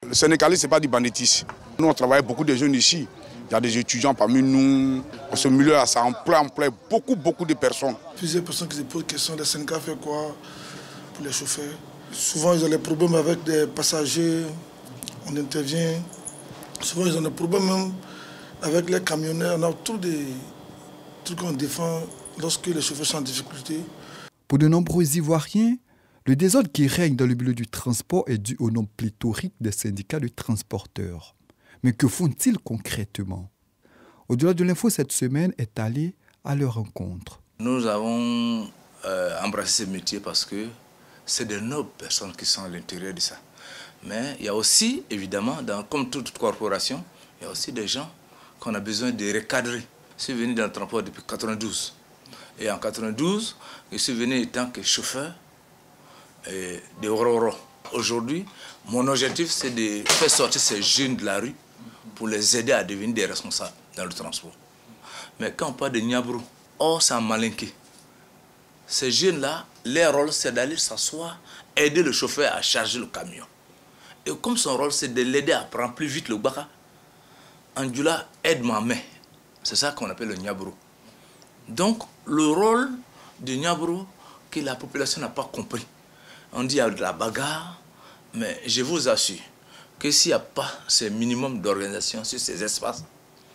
Le syndicalisme, ce n'est pas du banditisme. Nous, on travaille beaucoup de jeunes ici. Il y a des étudiants parmi nous. Dans ce milieu-là, ça emploie beaucoup de personnes. Plusieurs personnes qui se posent la question, le syndicat fait quoi pour les chauffeurs? Souvent, ils ont des problèmes avec des passagers. On intervient. Souvent, ils ont des problèmes même avec les camionneurs. On a tous des trucs qu'on défend lorsque les chauffeurs sont en difficulté. Pour de nombreux Ivoiriens, le désordre qui règne dans le milieu du transport est dû au nombre pléthorique des syndicats de transporteurs. Mais que font-ils concrètement? Au-delà de l'info, cette semaine est allée à leur rencontre. Nous avons embrassé ce métier parce que c'est de nobles personnes qui sont à l'intérieur de ça. Mais il y a aussi, évidemment, comme toute corporation, il y a aussi des gens qu'on a besoin de recadrer. Je suis venu dans le transport depuis 1992. Et en 1992, je suis venu en tant que chauffeur de Ororo. Aujourd'hui, mon objectif, c'est de faire sortir ces jeunes de la rue pour les aider à devenir des responsables dans le transport. Mais quand on parle de Niabrou, c'est un malinqué. Ces jeunes-là, leur rôle, c'est d'aller s'asseoir, aider le chauffeur à charger le camion. Et comme son rôle, c'est de l'aider à prendre plus vite le baka, Andjula aide ma main. C'est ça qu'on appelle le Niabrou. Donc, le rôle de Niabrou que la population n'a pas compris. On dit qu'il y a de la bagarre, mais je vous assure que s'il n'y a pas ce minimum d'organisation sur ces espaces,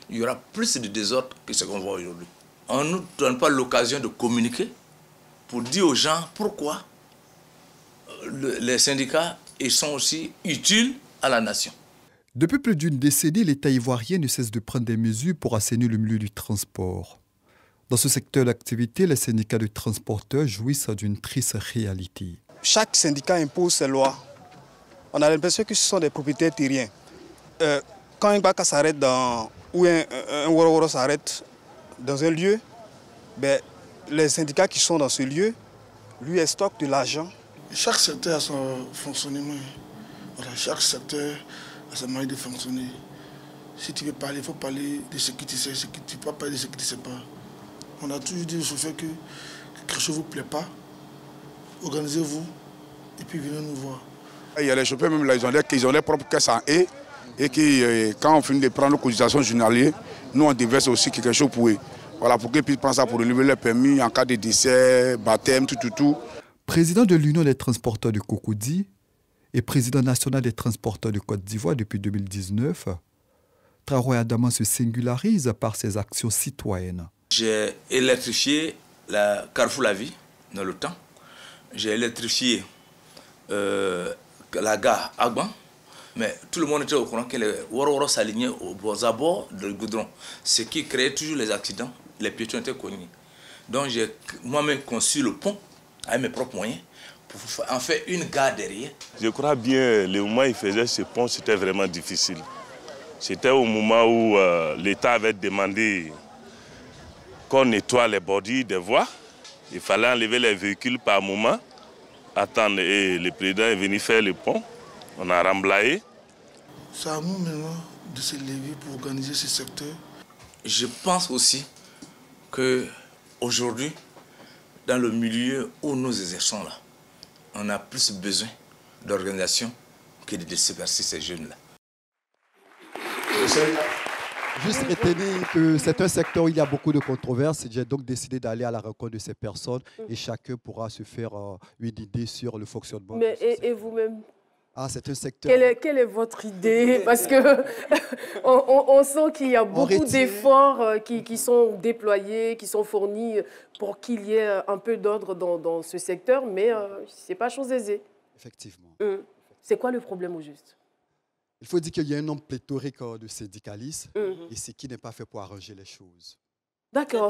il y aura plus de désordre que ce qu'on voit aujourd'hui. On ne nous donne pas l'occasion de communiquer pour dire aux gens pourquoi les syndicats ils sont aussi utiles à la nation. Depuis plus d'une décennie, l'État ivoirien ne cesse de prendre des mesures pour assainir le milieu du transport. Dans ce secteur d'activité, les syndicats de transporteurs jouissent d'une triste réalité. Chaque syndicat impose ses lois. On a l'impression que ce sont des propriétaires terriens. Quand un baka s'arrête ou un Woro s'arrête dans un lieu, les syndicats qui sont dans ce lieu lui stockent de l'argent. Chaque secteur a son fonctionnement. Voilà, chaque secteur a sa manière de fonctionner. Si tu veux parler, il faut parler de ce que tu sais, tu ne peux pas parler de ce que tu ne sais pas. On a toujours dit aux chauffeurs que quelque chose ne vous plaît pas, organisez-vous et puis venez nous voir. Il y a les chauffeurs même là, ils ont leurs propres caisses en haie et que quand on finit de prendre nos cotisations journalières, nous on déverse aussi quelque chose pour eux. Voilà, pour qu'ils puissent prendre ça pour relever leur permis en cas de décès, baptême, tout. Président de l'Union des transporteurs de Cocody et président national des transporteurs de Côte d'Ivoire depuis 2019, Traoré Adama se singularise par ses actions citoyennes. J'ai électrifié la Carrefour La Vie dans le temps. J'ai électrifié la gare Agban. Mais tout le monde était au courant que les Woro s'alignaient aux abords du goudron. Ce qui créait toujours les accidents. Les piétons étaient connus. Donc j'ai moi-même conçu le pont avec mes propres moyens pour en faire une gare derrière. Je crois bien le moment où il faisait ce pont, c'était vraiment difficile. C'était au moment où l'État avait demandé qu'on nettoie les bordures des voies. Il fallait enlever les véhicules par moment, attendre et le président est venu faire le pont. On a remblayé. C'est à nous maintenant de se lever pour organiser ce secteur. Je pense aussi qu'aujourd'hui, dans le milieu où nous exerçons là, on a plus besoin d'organisation que de disperser ces jeunes-là. Juste retenir que c'est un secteur où il y a beaucoup de controverses. J'ai donc décidé d'aller à la rencontre de ces personnes et chacun pourra se faire une idée sur le fonctionnement. Mais et vous-même? C'est un secteur. Quelle est votre idée? Parce que on sent qu'il y a beaucoup d'efforts qui sont déployés, qui sont fournis pour qu'il y ait un peu d'ordre dans ce secteur, mais ce n'est pas chose aisée. Effectivement. C'est quoi le problème au juste? Il faut dire qu'il y a un nombre pléthorique de syndicalistes et ce qui n'est pas fait pour arranger les choses. D'accord.